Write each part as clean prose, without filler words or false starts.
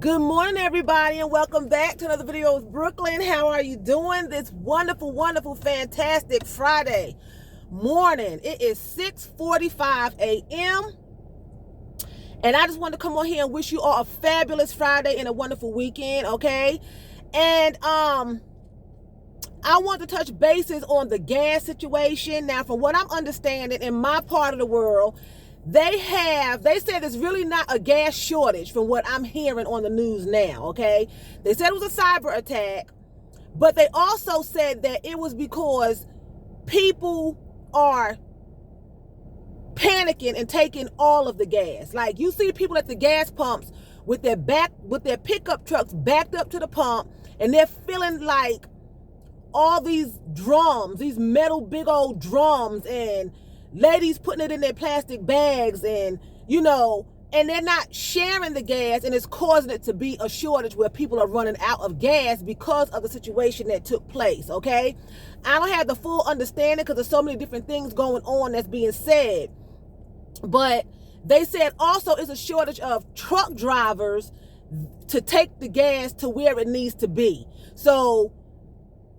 Good morning, everybody, and welcome back to another video with Brooklyn. How are you doing this wonderful, fantastic Friday morning? It is 6:45 a.m. and I just want to come on here and wish you all a fabulous Friday and a wonderful weekend, okay? And I want to touch bases on the gas situation. Now, from what I'm understanding, in my part of the world, they said there's really not a gas shortage from what I'm hearing on the news now, okay? They said it was a cyber attack, but they also said that it was because people are panicking and taking all of the gas. Like, you see people at the gas pumps with their pickup trucks backed up to the pump, and they're feeling like all these drums, these metal big old drums, and ladies putting it in their plastic bags, and and they're not sharing the gas, and it's causing it to be a shortage where people are running out of gas because of the situation that took place, okay? I don't have the full understanding because there's so many different things going on that's being said, but they said also it's a shortage of truck drivers to take the gas to where it needs to be. So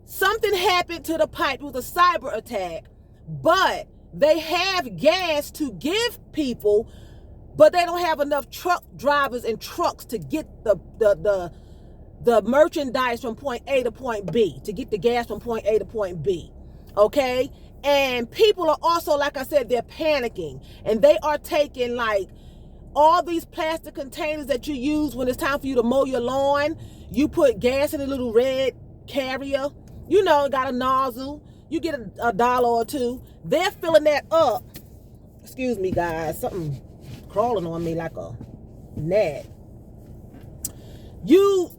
something happened to the pipe. It was a cyber attack, but they have gas to give people, but they don't have enough truck drivers and trucks to get the merchandise from point A to point B, to get the gas from point A to point B, okay? And people are also, like I said, they're panicking, and they are taking like all these plastic containers that you use when it's time for you to mow your lawn. You put gas in a little red carrier, got a nozzle. You get a dollar or two. They're filling that up. Excuse me, guys. Something crawling on me like a gnat. You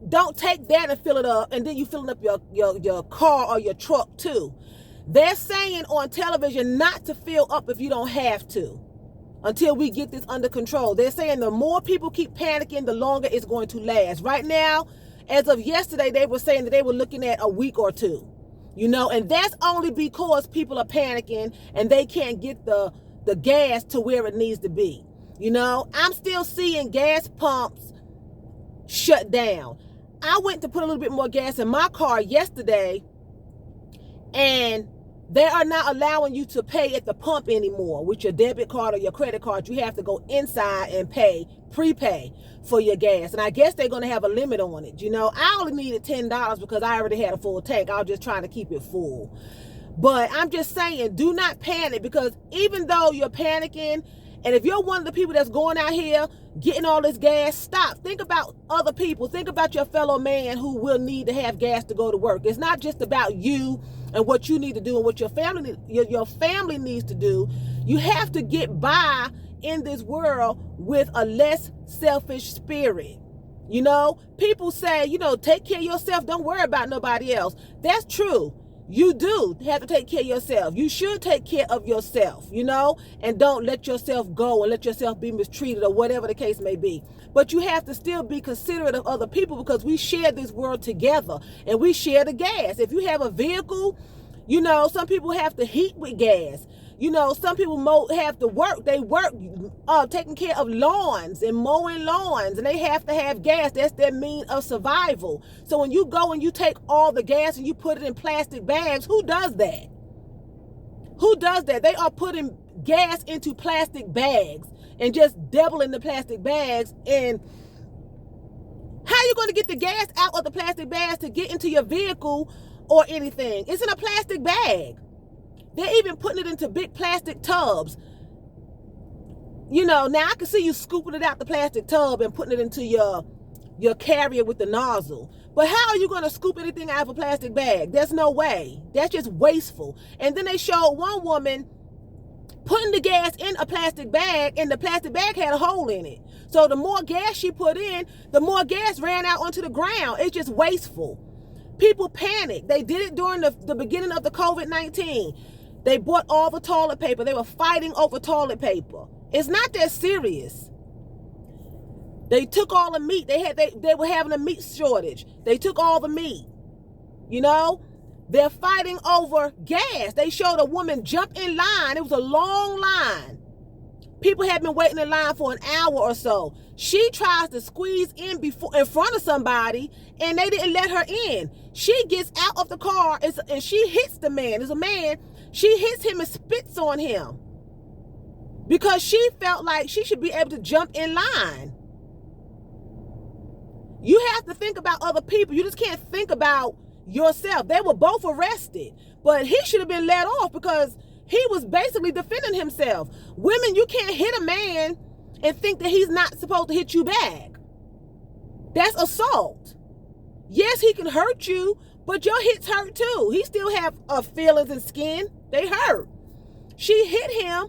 don't take that and fill it up, and then you filling up your car or your truck too. They're saying on television not to fill up if you don't have to until we get this under control. They're saying the more people keep panicking, the longer it's going to last. Right now, as of yesterday, they were saying that they were looking at a week or two. And that's only because people are panicking and they can't get the gas to where it needs to be. I'm still seeing gas pumps shut down. I went to put a little bit more gas in my car yesterday, and they are not allowing you to pay at the pump anymore with your debit card or your credit card. You have to go inside and prepay for your gas. And I guess they're going to have a limit on it. I only needed $10 because I already had a full tank. I was just trying to keep it full. But I'm just saying, do not panic, because even though you're panicking, and if you're one of the people that's going out here getting all this gas, stop. Think about other people. Think about your fellow man who will need to have gas to go to work. It's not just about you and what you need to do and what your family needs to do. You have to get by in this world with a less selfish spirit. People say, take care of yourself, don't worry about nobody else. That's true. You do have to take care of yourself. You should take care of yourself, and don't let yourself go and let yourself be mistreated or whatever the case may be. But you have to still be considerate of other people, because we share this world together and we share the gas. If you have a vehicle, some people have to heat with gas. Some people have to work. They work taking care of lawns and mowing lawns, and they have to have gas. That's their means of survival. So when you go and you take all the gas and you put it in plastic bags, who does that? Who does that? They are putting gas into plastic bags and just doubling the plastic bags. And how are you going to get the gas out of the plastic bags to get into your vehicle or anything? It's in a plastic bag. They're even putting it into big plastic tubs. Now I can see you scooping it out the plastic tub and putting it into your carrier with the nozzle. But how are you going to scoop anything out of a plastic bag? There's no way. That's just wasteful. And then they showed one woman putting the gas in a plastic bag, and the plastic bag had a hole in it. So the more gas she put in, the more gas ran out onto the ground. It's just wasteful. People panic. They did it during the beginning of the COVID-19. They bought all the toilet paper. They were fighting over toilet paper. It's not that serious. They took all the meat. They were having a meat shortage. They took all the meat. They're fighting over gas. They showed a woman jump in line. It was a long line People have been waiting in line for an hour or so. She tries to squeeze in in front of somebody, and they didn't let her in. She gets out of the car and she hits the man. It's a man. She hits him and spits on him because she felt like she should be able to jump in line. You have to think about other people. You just can't think about yourself. They were both arrested, but he should have been let off because he was basically defending himself. Women, you can't hit a man and think that he's not supposed to hit you back. That's assault. Yes, he can hurt you, but your hits hurt too. He still have feelings and skin. They hurt. She hit him,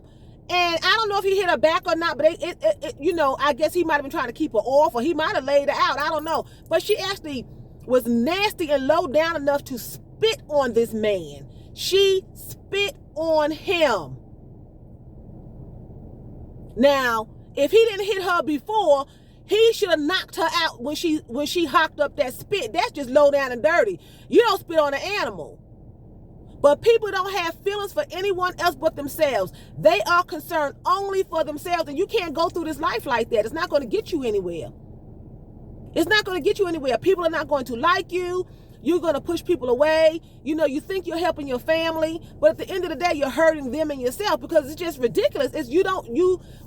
and I don't know if he hit her back or not, but I guess he might have been trying to keep her off, or he might have laid her out. I don't know. But she actually was nasty and low down enough to spit on this man. She spit on him. Now, if he didn't hit her before, he should have knocked her out when she hocked up that spit. That's just low down and dirty. You don't spit on an animal. But people don't have feelings for anyone else but themselves. They are concerned only for themselves, and you can't go through this life like that. It's not going to get you anywhere. It's not going to get you anywhere. People are not going to like you. You're going to push people away. You think you're helping your family, but at the end of the day, you're hurting them and yourself because it's just ridiculous.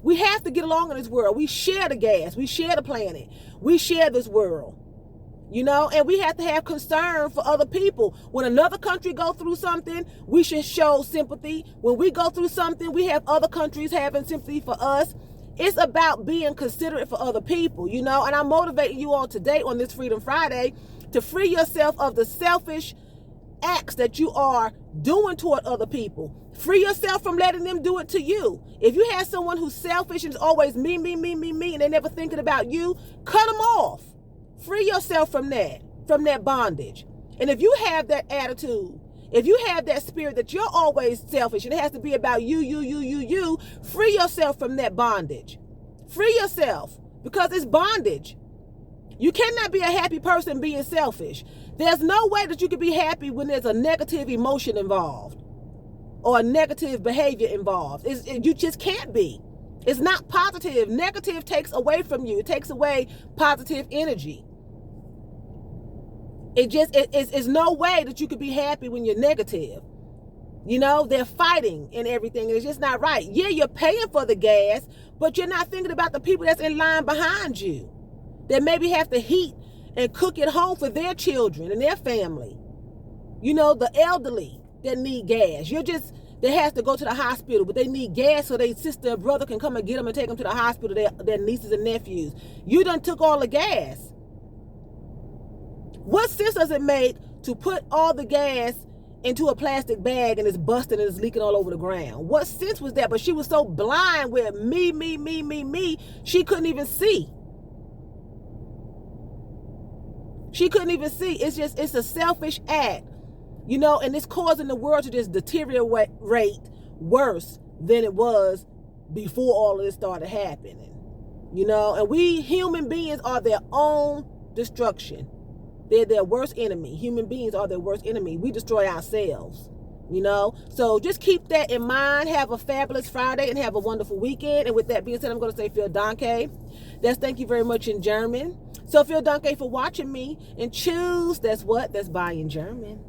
We have to get along in this world. We share the gas. We share the planet. We share this world, and we have to have concern for other people. When another country go through something, we should show sympathy. When we go through something, we have other countries having sympathy for us. It's about being considerate for other people, and I'm motivating you all today on this Freedom Friday to free yourself of the selfish acts that you are doing toward other people. Free yourself from letting them do it to you. If you have someone who's selfish and is always me, and they're never thinking about you, cut them off. Free yourself from that bondage. And if you have that attitude, if you have that spirit that you're always selfish and it has to be about you, free yourself from that bondage. Free yourself, because it's bondage. You cannot be a happy person being selfish. There's no way that you can be happy when there's a negative emotion involved or a negative behavior involved. You just can't be. It's not positive. Negative takes away from you. It takes away positive energy. It's no way that you could be happy when you're negative. They're fighting and everything, and it's just not right. Yeah, you're paying for the gas, but you're not thinking about the people that's in line behind you that maybe have to heat and cook at home for their children and their family. The elderly that need gas. They have to go to the hospital, but they need gas so their sister or brother can come and get them and take them to the hospital, their nieces and nephews. You done took all the gas. What sense does it make to put all the gas into a plastic bag and it's busting and it's leaking all over the ground? What sense was that? But she was so blind with me, she couldn't even see. She couldn't even see. It's a selfish act, and it's causing the world to just deteriorate worse than it was before all of this started happening, and we human beings are their own destruction. They're their worst enemy. Human beings are their worst enemy. We destroy ourselves, So just keep that in mind. Have a fabulous Friday and have a wonderful weekend. And with that being said, I'm going to say Vielen Dank. That's thank you very much in German. So Vielen Dank for watching me. And choose, that's what? That's bye in German.